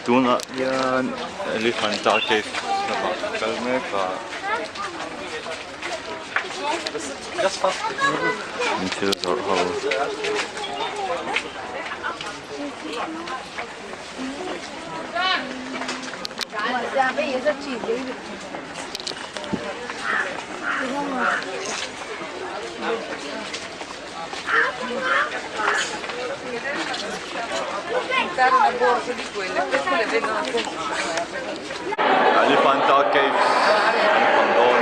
Tuna yan elephanta cave na kalmeka. Just fast. Until or how. Una borsa di quelle, queste le vendono a poco. Elephanta cave. Pandon.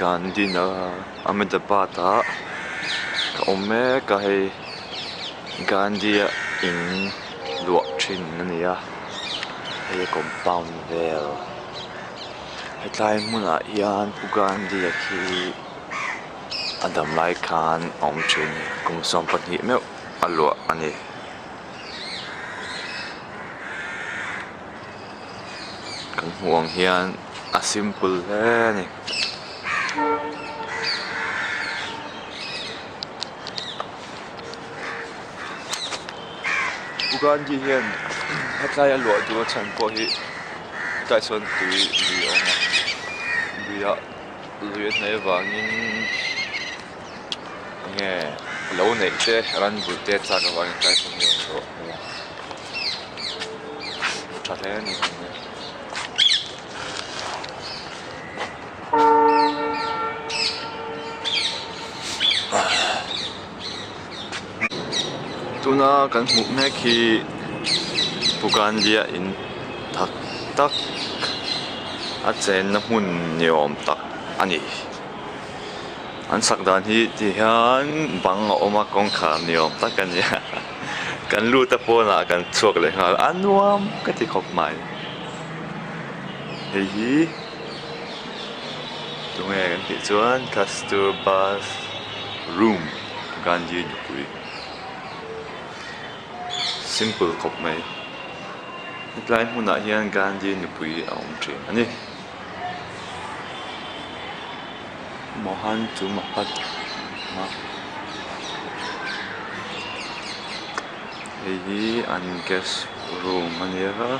Gandhi na Ahmedabad ka ome ka hei Gandhi in luak thin ania hei compound vel hei tlai hmunah hian pu Gandhi khi adam lai khan om thin kum som pahnih meu a luak ani kan hmuang hian a simple hle ni Gandhi hian hetlai a luah du chan pawh hi tai sawn tui li awma luia lui hnai wangin nge lo nei te ran bul te chak awangin tai sawn ni so tha hle ni tuna kan hmuh mek hi pu Gandhi in thak tak a chen na hmun ni awm tak ani an sak dan hi ti hian bang a awm a kawngkhar ni awm tak ania kan lut a pawnah kan chuak le ngal a nuam ka ti khawp mai hei hi tunge kan tih chuan Kasturba room Gandhi nipui simple khop mai tlai hmunah hian Gandhi nipui a awm thin ani Mohan chu Mahatma hei hi an guest room ani a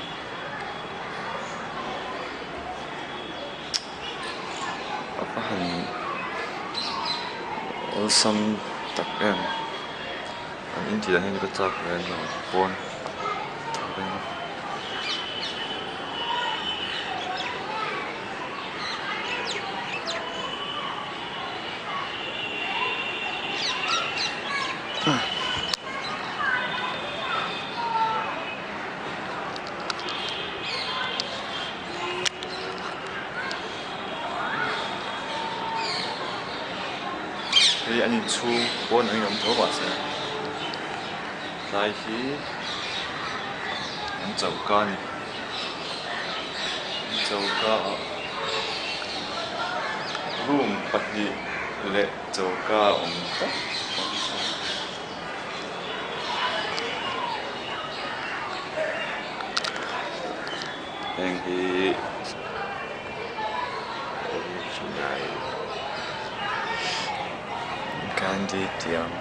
apahan awesome tak em an in ti hin ka chak ren no pon hei an in chu pon ang yom tho ba se lai hi an chau ka ni an chau ka room pahnih le chau ka awm tak heng hi original Gandhi tiang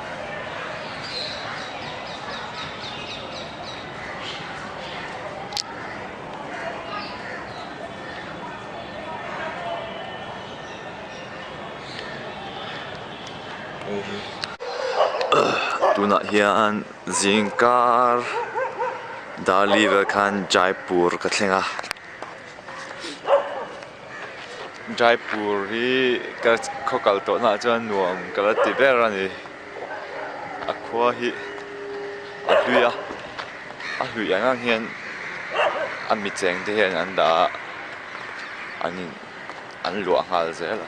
tuna hian zingkar Dali vel khan Jaipur ka thlenga Jaipur hi ka khokal to na chuan nuam kala ti ber ani a khua hi a hluia ngang hian a mi cheng te hian an da an luah ngal zela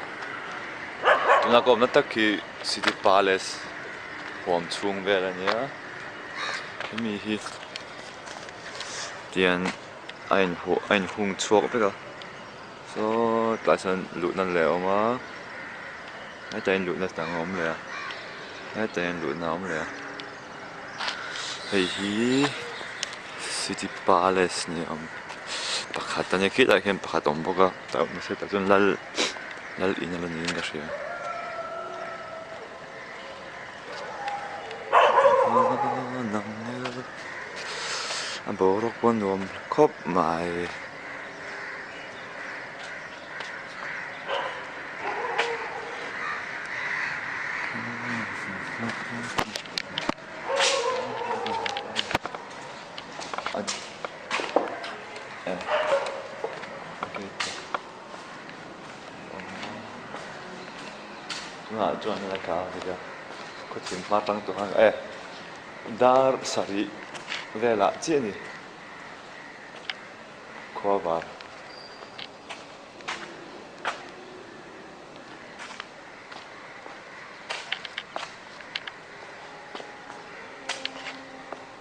tuna kom na tak hi City Palace หอมชุงเวลาเนี้ยมีที่เตียนein Hung Zug bitte so gleich ein Lutner Leo malให้ใจLutner ต่างอมเลยให้ใจLutner อมเลยเฮ้ย City Palace เนี่ยปากขัดตอนนี้คิดอะไรกันปากขัดอมพวกก็แต่ไม่ใช่แต่จนลัลอินอะไรนี่ก็ใช่อันบอกว่าคนรวมครบหมายจุดนั้นก็คือก็ถึงมาตั้งตัวดาร์สารีเวลาเจนี่ขวบาร์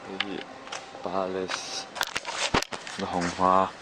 ที่ Palace ในห้องว่า